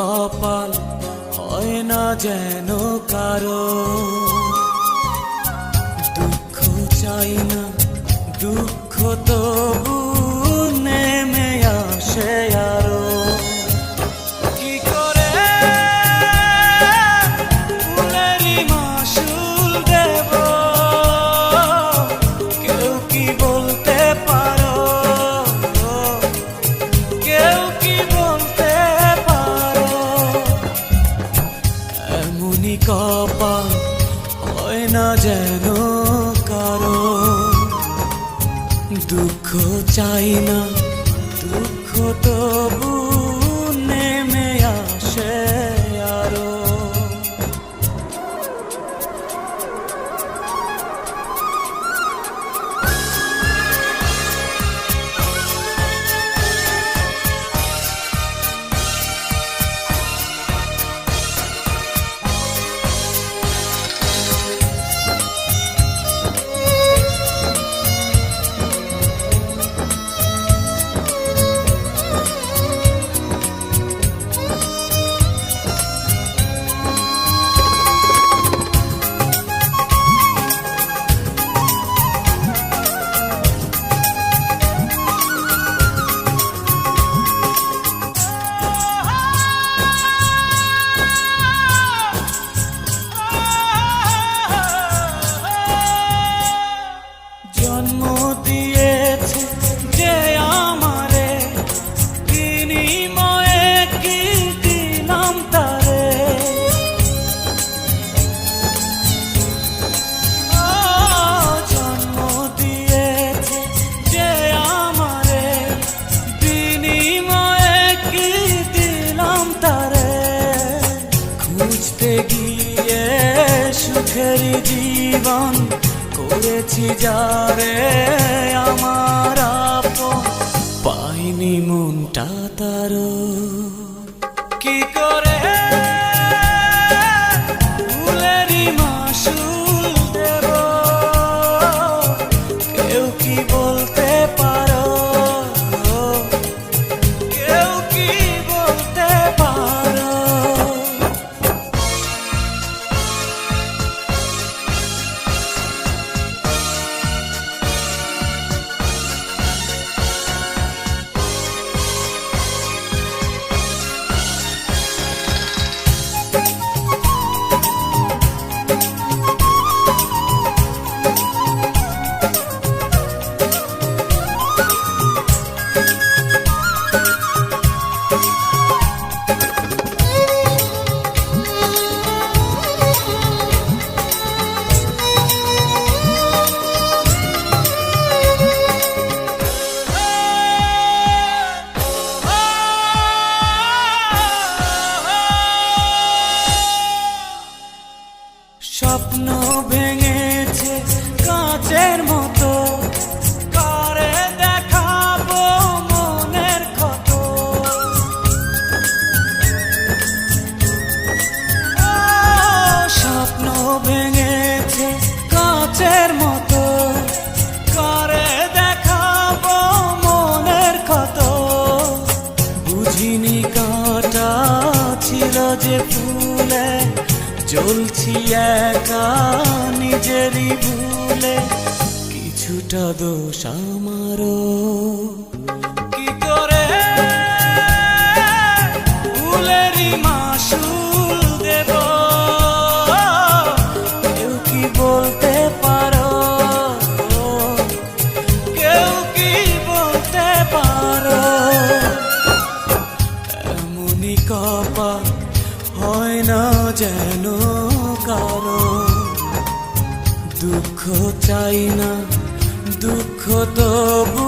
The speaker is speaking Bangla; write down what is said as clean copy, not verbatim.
কপাল হয় না যেন কারো, দুঃখ চাই না দুঃখ তবু নেমে আসে আরো। কি করে ফুলেরই মাসুল দেব, কেউ কি বলতে পারো, কেউ কি বলতে পারো। এমনই কপাল হয় না যেন কারো, দুঃখ চাই না দুঃখ তবু নেমে আসে আরো। জন্ম দিয়েছে যে আমারে, বিনিময়ে কি দিলাম তারে। জন্ম দিয়েছে যে আমারে, বিনিময়ে কি দিলাম তারে। খুঁজতে গিয়ে সুখের জীবন করেছি যারে আমার আপন, পাইনি মনটা তারো। কি করে ফুলেরই মাসুল দেব, কেউ কি বলতে পারো, কেউ কি বলতে পারো। স্বপ্ন ভেঙেছে কাঁচের মতো, কারে দেখাবো মনের ক্ষত। স্বপ্ন ভেঙেছে কাঁচের মতো, কারে দেখাবো মনের ক্ষত। বুঝিনি কাঁটা ছিল যে ফুলে, জ্বলছি একা নিজেরই ভুলে, কিছুটা দোষ আমারও। কি করে ফুলেরই মাসুল দেব, কেউ কি বলতে পারো, কেউ কি বলতে পারো। এমনই কপাল হয় না যেন কারো, দুঃখ চাই না দুঃখ তবু